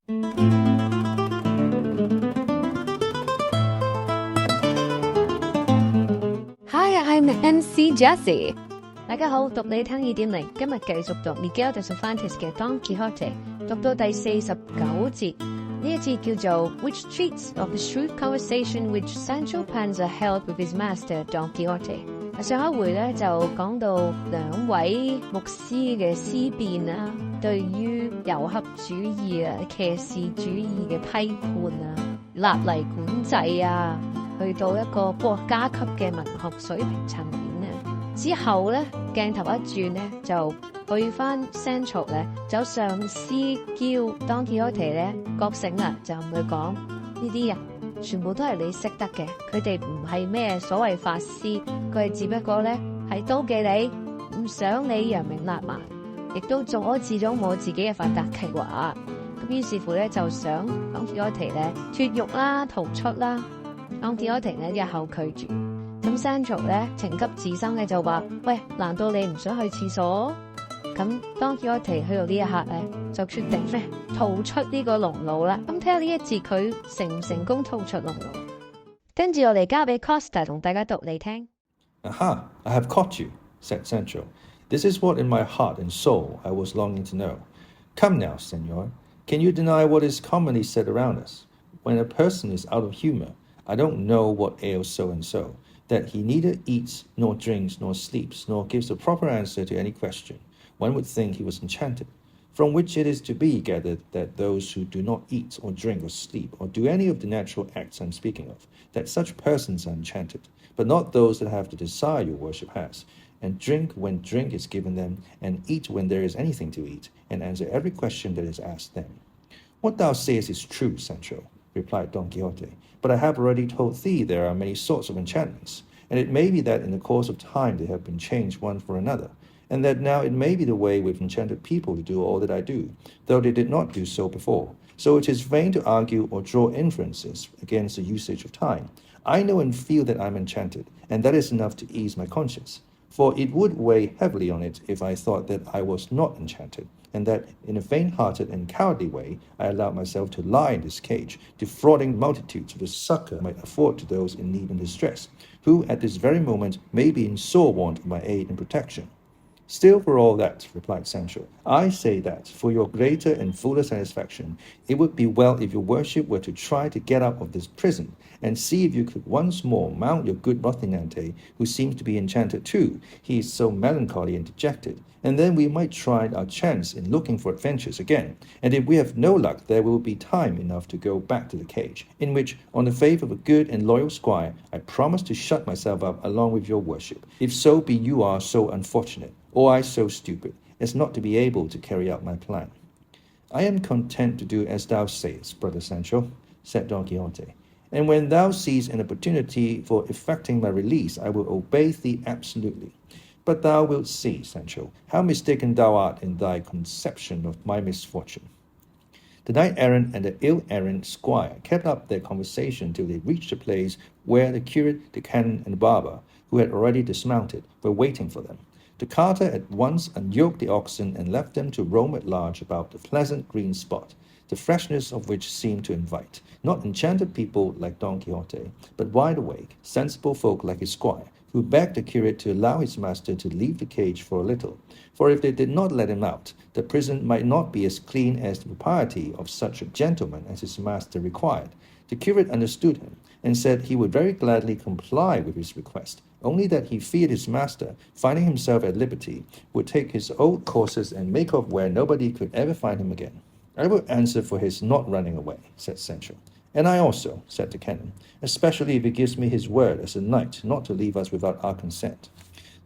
Hi, I'm MC Jessie. 大家好，讀你聽2.0，今日繼續讀 Miguel de Cervantes 嘅 Don Quixote， 讀到第49節，呢一節叫做 Which treats of the shrewd conversation which Sancho Panza held with his master Don Quixote。上一回咧就講到兩位牧師嘅思辨啊，對於遊俠主義啊、騎士主義嘅批判啊、立例管制啊，去到一個國家級嘅文學水平層面啊。之後咧鏡頭一轉咧就去翻 Sancho 咧，就嘗試叫 Don Quixote 咧覺醒啦，就唔會講呢啲人全部都係你識得嘅，佢哋唔係咩所謂法師，佢哋只不過咧係妒忌你，唔想你揚名立萬，亦都阻止咗我自己嘅發達計劃。咁於是乎咧就想 Don Quixote 咧脫獄啦、逃出啦。Don Quixote 咧日後拒絕。咁 Sancho 咧情急自生咧就話：喂，難道你唔想去廁所？咁當 Quixote 去到呢一刻咧，就決定咧逃出呢個籠牢啦。咁睇下呢一節佢成唔成功逃出籠牢？跟住我哋交俾 Costa 同大家讀嚟聽。Aha, I have caught you, said Sancho. This is what in my heart and soul I was longing to know. Come now, senor, can you deny what is commonly said around us? When a person is out of humor, I don't know what ails so-and-so, that he neither eats, nor drinks, nor sleeps, nor gives a proper answer to any question. One would think he was enchanted, from which it is to be gathered that those who do not eat or drink or sleep or do any of the natural acts I'm speaking of, that such persons are enchanted, but not those that have the desire your worship has, and drink when drink is given them, and eat when there is anything to eat, and answer every question that is asked them. What thou sayest is true, Sancho, replied Don Quixote, but I have already told thee there are many sorts of enchantments, and it may be that in the course of time they have been changed one for another, and that now it may be the way with enchanted people to do all that I do, though they did not do so before. So it is vain to argue or draw inferences against the usage of time. I know and feel that I am enchanted, and that is enough to ease my conscience, for it would weigh heavily on it if I thought that I was not enchanted, and that in a faint-hearted and cowardly way I allowed myself to lie in this cage, defrauding multitudes of the succor I might afford to those in need and distress, who at this very moment may be in sore want of my aid and protection. Still, for all that, replied Sancho, I say that, for your greater and fuller satisfaction, it would be well if your worship were to try to get out of this prison, and see if you could once more mount your good Rocinante, who seems to be enchanted too, he is so melancholy and dejected, and then we might try our chance in looking for adventures again, and if we have no luck, there will be time enough to go back to the cage, in which, on the faith of a good and loyal squire, I promise to shut myself up along with your worship, if so be you are so unfortunate, or I so stupid, as not to be able to carry out my plan. I am content to do as thou sayest, brother Sancho, said Don Quixote, and when thou seest an opportunity for effecting my release, I will obey thee absolutely. But thou wilt see, Sancho, how mistaken thou art in thy conception of my misfortune. The knight-errant and the ill-errant squire kept up their conversation till they reached the place where the curate, the canon, and the barber, who had already dismounted, were waiting for them. The carter at once unyoked the oxen and left them to roam at large about the pleasant green spot, the freshness of which seemed to invite, not enchanted people like Don Quixote, but wide-awake, sensible folk like his squire, who begged the curate to allow his master to leave the cage for a little, for if they did not let him out, the prison might not be as clean as the propriety of such a gentleman as his master required. The curate understood him, and said he would very gladly comply with his request, only that he feared his master, finding himself at liberty, would take his old courses and make off where nobody could ever find him again. I will answer for his not running away, said Sancho. And I also, said the canon, especially if he gives me his word as a knight not to leave us without our consent.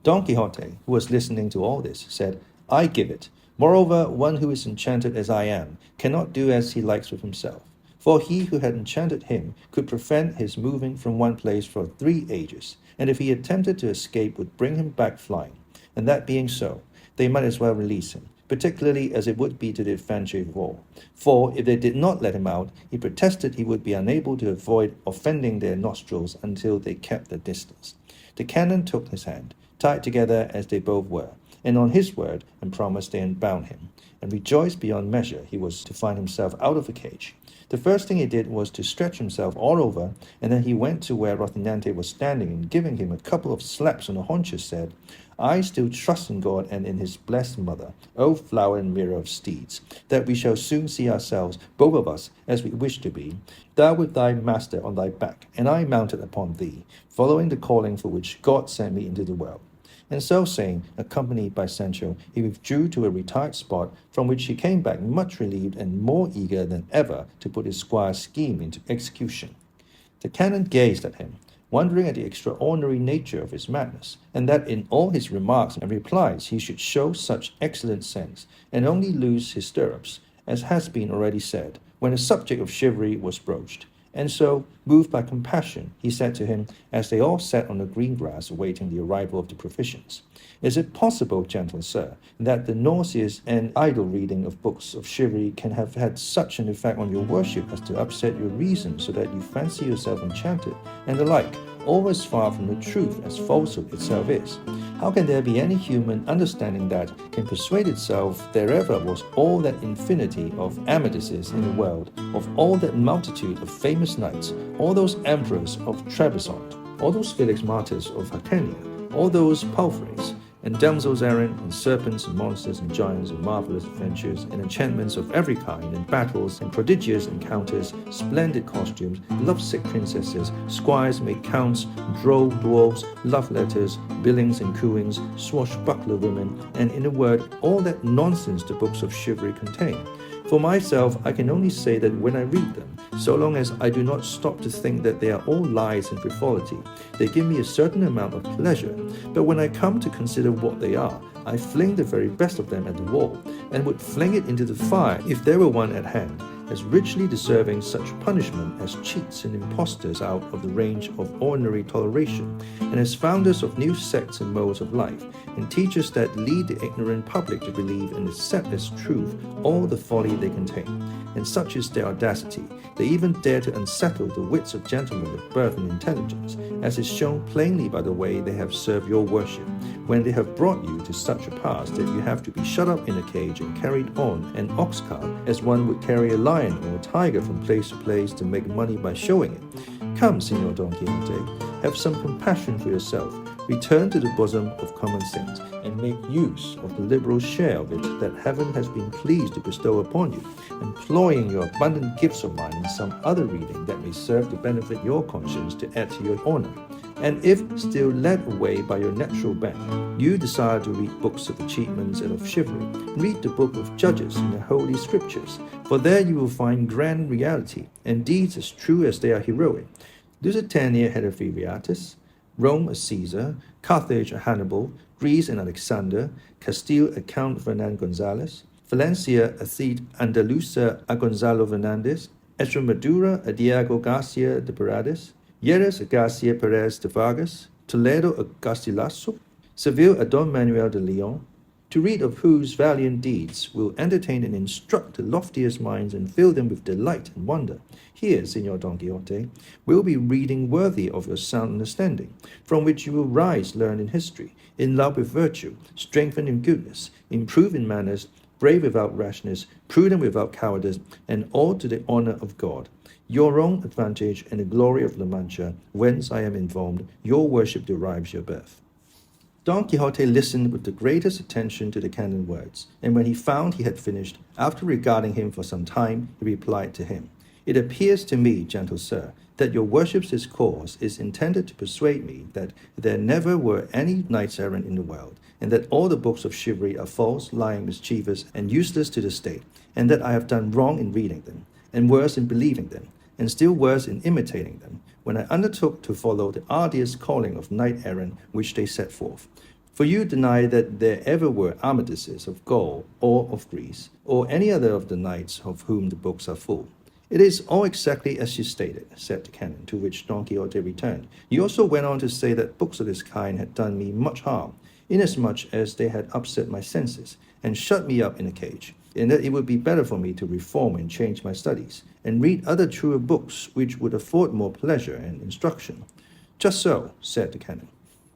Don Quixote, who was listening to all this, said, I give it. Moreover, one who is enchanted as I am cannot do as he likes with himself. For he who had enchanted him could prevent his moving from one place for 3 ages, and if he attempted to escape would bring him back flying. And that being so, they might as well release him, particularly as it would be to the advantage of all. For if they did not let him out, he protested he would be unable to avoid offending their nostrils until they kept their distance. The canon took his hand, tied together as they both were, and on his word and promise they unbound him. and rejoiced beyond measure he was to find himself out of the cage. The first thing he did was to stretch himself all over, and then he went to where Rocinante was standing and giving him a couple of slaps on the haunches said, I still trust in God and in his blessed mother, O flower and mirror of steeds, that we shall soon see ourselves, both of us, as we wish to be, thou with thy master on thy back, and I mounted upon thee, following the calling for which God sent me into the world. And so saying, accompanied by Sancho, he withdrew to a retired spot, from which he came back much relieved and more eager than ever to put his squire's scheme into execution. The canon gazed at him, wondering at the extraordinary nature of his madness, and that in all his remarks and replies he should show such excellent sense, and only lose his stirrups, as has been already said, when the subject of chivalry was broached. And so, moved by compassion, he said to him, as they all sat on the green grass awaiting the arrival of the provisions, Is it possible, gentle sir, that the nauseous and idle reading of books of chivalry can have had such an effect on your worship as to upset your reason so that you fancy yourself enchanted, and the like, all as far from the truth as falsehood itself is? How can there be any human understanding that can persuade itself there ever was all that infinity of Amadises in the world, of all that multitude of famous knights, all those emperors of Trebizond, all those Felix Martyrs of Hyrcania, all those palfreys, and damsels errant, and serpents, and monsters, and giants, and marvelous adventures, and enchantments of every kind, and battles, and prodigious encounters, splendid costumes, lovesick princesses, squires made counts, droll dwarfs, love letters, billings and cooings, swashbuckler women, and in a word, all that nonsense the books of chivalry contain. For myself, I can only say that when I read them, so long as I do not stop to think that they are all lies and frivolity, they give me a certain amount of pleasure. But when I come to consider what they are, I fling the very best of them at the wall, and would fling it into the fire if there were one at hand, as richly deserving such punishment as cheats and impostors out of the range of ordinary toleration, and as founders of new sects and modes of life, and teachers that lead the ignorant public to believe and accept as truth all the folly they contain. And such is their audacity, they even dare to unsettle the wits of gentlemen of birth and intelligence, as is shown plainly by the way they have served your worship, when they have brought you to such a pass that you have to be shut up in a cage and carried on an ox cart, as one would carry a lion or a tiger from place to place to make money by showing it. Come, Signor Don Quixote, have some compassion for yourself, return to the bosom of common sense, and make use of the liberal share of it that heaven has been pleased to bestow upon you, employing your abundant gifts of mind in some other reading that may serve to benefit your conscience to add to your honor. And if, still led away by your natural bent, you desire to read books of achievements and of chivalry, read the book of Judges in the Holy Scriptures, for there you will find grand reality, and deeds as true as they are heroic. Lusitania had a Viriatus, Rome a Caesar, Carthage a Hannibal, Greece an Alexander, Castile a Count Fernand Gonzalez, Valencia a Cid Andalusa a Gonzalo Fernandez, Extremadura a Diego Garcia de Paredes, Lleras a Garcia Perez de Vargas, Toledo a Garcilaso, Seville a Don Manuel de Leon, to read of whose valiant deeds will entertain and instruct the loftiest minds and fill them with delight and wonder. Here, Signor Don Quixote, will be reading worthy of your sound understanding, from which you will rise learned in history, in love with virtue, strengthened in goodness, improved in manners, brave without rashness, prudent without cowardice, and all to the honor of God, your own advantage and the glory of La Mancha, whence I am informed your worship derives your birth. Don Quixote listened with the greatest attention to the canon words, and when he found he had finished, after regarding him for some time, he replied to him, It appears to me, gentle sir, that your worship's discourse is intended to persuade me that there never were any knights-errant in the world, and that all the books of chivalry are false, lying, mischievous, and useless to the state, and that I have done wrong in reading them, and worse in believing them, and still worse in imitating them, when I undertook to follow the arduous calling of knight-errant which they set forth. For you deny that there ever were Amadises of Gaul or of Greece, or any other of the knights of whom the books are full. It is all exactly as you stated, said the canon, to which Don Quixote returned. You also went on to say that books of this kind had done me much harm, inasmuch as they had upset my senses, and shut me up in a cage, and that it would be better for me to reform and change my studies, and read other truer books which would afford more pleasure and instruction. Just so, said the canon.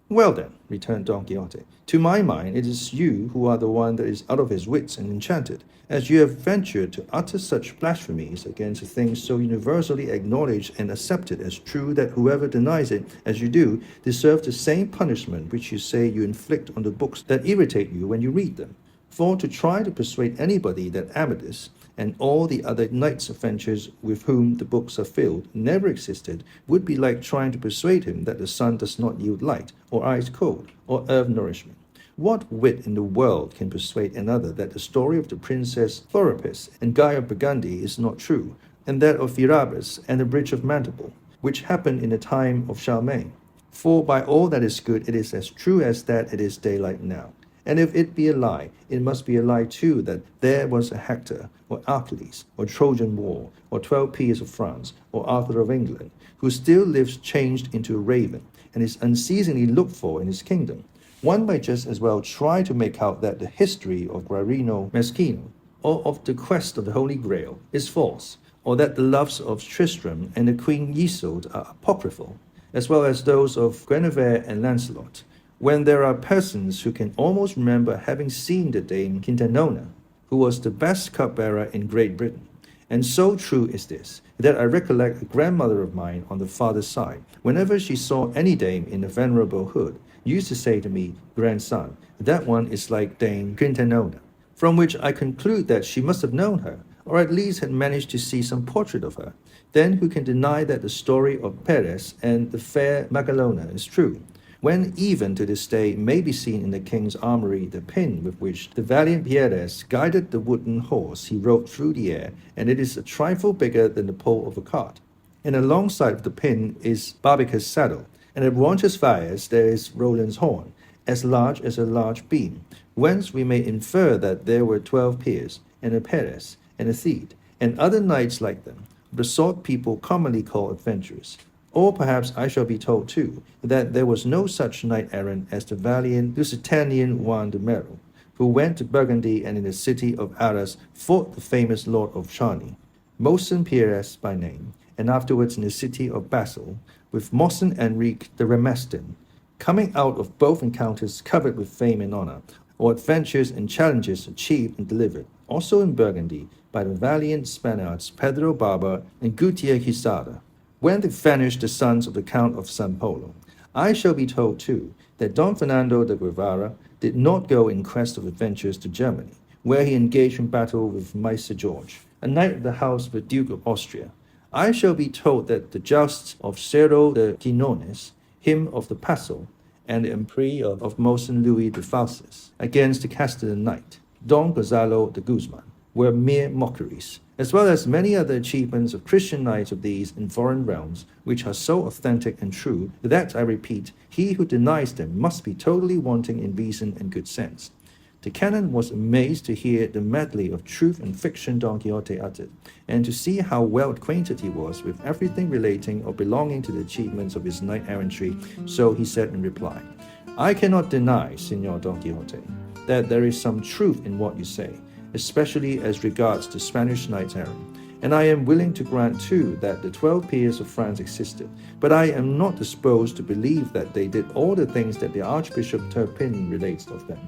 "Well then," returned Don Quixote, "to my mind it is you who are the one that is out of his wits and enchanted, as you have ventured to utter such blasphemies against a thing so universally acknowledged and accepted as true that whoever denies it, as you do, deserves the same punishment which you say you inflict on the books that irritate you when you read them. For to try to persuade anybody that Amadis and all the other knights adventurers with whom the books are filled never existed would be like trying to persuade him that the sun does not yield light, or ice cold, or earth nourishment. What wit in the world can persuade another that the story of the Princess Thoropis and Guy of Burgundy is not true, and that of Virabus and the Bridge of Mantible, which happened in the time of Charlemagne? For by all that is good it is as true as that it is daylight now. And if it be a lie, it must be a lie too that there was a Hector, or Achilles, or Trojan War, or 12 Peers of France, or Arthur of England, who still lives changed into a raven, and is unceasingly looked for in his kingdom. One might just as well try to make out that the history of Guarino Meschino, or of the quest of the Holy Grail, is false, or that the loves of Tristram and the Queen Isolde are apocryphal, as well as those of Guinevere and Lancelot, when there are persons who can almost remember having seen the Dame Quintanona, who was the best cupbearer in Great Britain. And so true is this, that I recollect a grandmother of mine on the father's side, whenever she saw any dame in a venerable hood, used to say to me, "Grandson, that one is like Dame Quintanona," from which I conclude that she must have known her, or at least had managed to see some portrait of her. Then who can deny that the story of Perez and the fair Magalona is true? When even to this day may be seen in the king's armory the pin with which the valiant Pierres guided the wooden horse he rode through the air, and it is a trifle bigger than the pole of a cart. And alongside of the pin is Barbica's saddle, and at Roncesvalles there is Roland's horn, as large as a large beam, whence we may infer that there were 12 peers, and a Perez, and a Cid, and other knights like them, the sort people commonly call adventurers. Or perhaps I shall be told too, that there was no such knight-errant as the valiant Lusitanian Juan de Mero, who went to Burgundy and in the city of Arras fought the famous Lord of Charny, Mosen Pierres by name, and afterwards in the city of Basel, with Mosen Enrique de Remestin, coming out of both encounters covered with fame and honor, or adventures and challenges achieved and delivered, also in Burgundy, by the valiant Spaniards Pedro Barba and Gutier Quixada, when they vanished the sons of the Count of San Polo. I shall be told too that Don Fernando de Guevara did not go in quest of adventures to Germany, where he engaged in battle with Meister George, a knight of the house of the Duke of Austria. I shall be told that the jousts of Cerro de Quinones, him of the Paso, and the Empire of Mosen Louis de Fauces against the Castellan knight, Don Gonzalo de Guzman, were mere mockeries, as well as many other achievements of Christian knights of these in foreign realms, which are so authentic and true that, I repeat, he who denies them must be totally wanting in reason and good sense. The canon was amazed to hear the medley of truth and fiction Don Quixote uttered, and to see how well acquainted he was with everything relating or belonging to the achievements of his knight-errantry. So he said in reply, "I cannot deny, Señor Don Quixote, that there is some truth in what you say, especially as regards the Spanish knights-errant, and I am willing to grant too that the 12 peers of France existed, but I am not disposed to believe that they did all the things that the Archbishop Turpin relates of them.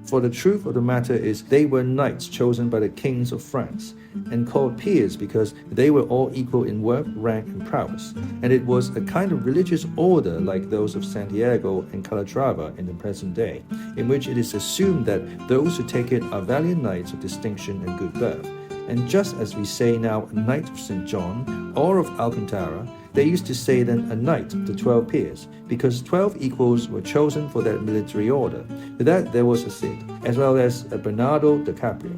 For the truth of the matter is they were knights chosen by the kings of France, and called peers because they were all equal in worth, rank, and prowess, and it was a kind of religious order like those of Santiago and Calatrava in the present day, in which it is assumed that those who take it are valiant knights of distinction and good birth. And just as we say now a knight of St. John or of Alcantara, they used to say then a knight of the 12 peers, because 12 equals were chosen for that military order. For that there was a Cid, as well as a Bernardo de Caprio.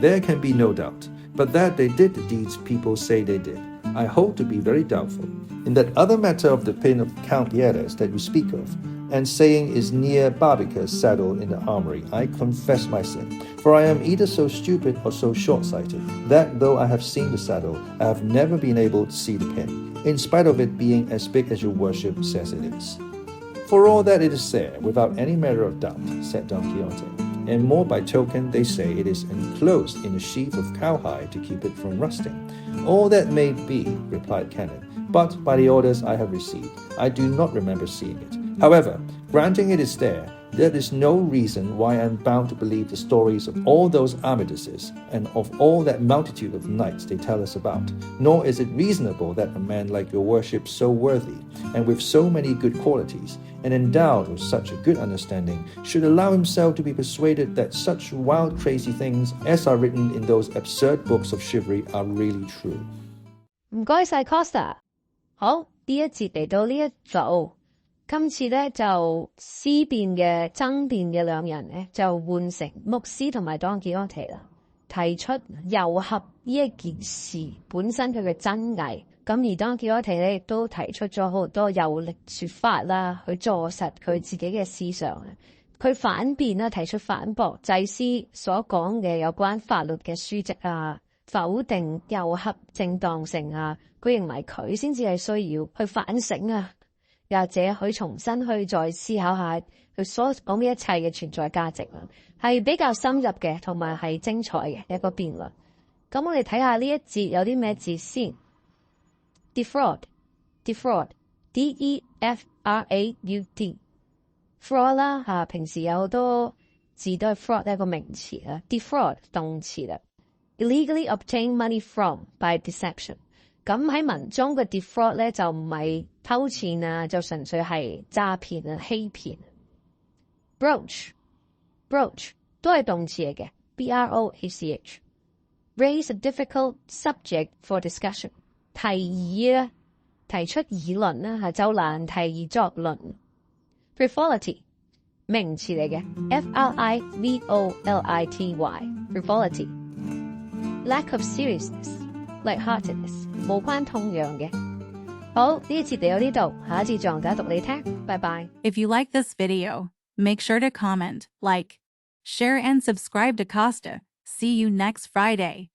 There can be no doubt, but that they did the deeds people say they did, I hold to be very doubtful. In that other matter of the pin of Count Pierres that you speak of, and saying is near Barbica's saddle in the armory, I confess my sin. For I am either so stupid or so short-sighted, that though I have seen the saddle, I have never been able to see the pin, in spite of it being as big as your worship says it is. For all that it is there, without any matter of doubt, said Don Quixote, and more by token they say it is enclosed in a sheath of cowhide to keep it from rusting. All that may be, replied Canon, but by the orders I have received, I do not remember seeing it. However, Granting it is there, there is no reason why I am bound to believe the stories of all those Amaduses and of all that multitude of knights they tell us about, nor is it reasonable that a man like your worship, so worthy, and with so many good qualities, and endowed with such a good understanding, should allow himself to be persuaded that such wild crazy things as are written in those absurd books of chivalry are really true. 唔該晒 Costa。好，呢一節嚟到呢一組。今次咧就思辯嘅爭辯嘅兩人咧就換成牧師同埋 Don Quixote 啦，提出遊俠呢一件事本身佢嘅真偽。咁而 Don Quixote 咧亦都提出咗好多有力說法啦，去坐實佢自己嘅思想。佢反辯啦，提出反駁祭司所講嘅有關法律嘅書籍啊，否定遊俠正當性啊。佢認為佢先至係需要去反省啊。或者佢重新去再思考下佢所講嘅一切嘅存在價值啦，係比較深入嘅，同埋係精彩嘅一個辯論。咁我哋睇下呢一節有啲咩字先。Defraud D-E-F-R-A-U-D，fraud 啦嚇，平時有好多字都係 fraud 係一個名詞啦 ，defraud 動詞啦 ，illegally obtain money from by deception。咁喺文中嘅 defraud 咧就唔係偷錢啊，就純粹係詐騙啊、欺騙。Broach 都係動詞嚟嘅 ，B-R-O-A-C-H。Raise a difficult subject for discussion， 提議啊，提出議論啦，係就難題而作論。Frivolity 名詞嚟嘅 ，F-R-I-V-O-L-I-T-Y。Frivolity lack of seriousness。lightheartedness 無關痛癢嘅。好，呢一節嚟到呢度，下一節再同大家讀你聽，拜拜。If you like this video, make sure to comment, like, share and subscribe to Costa. See you next Friday.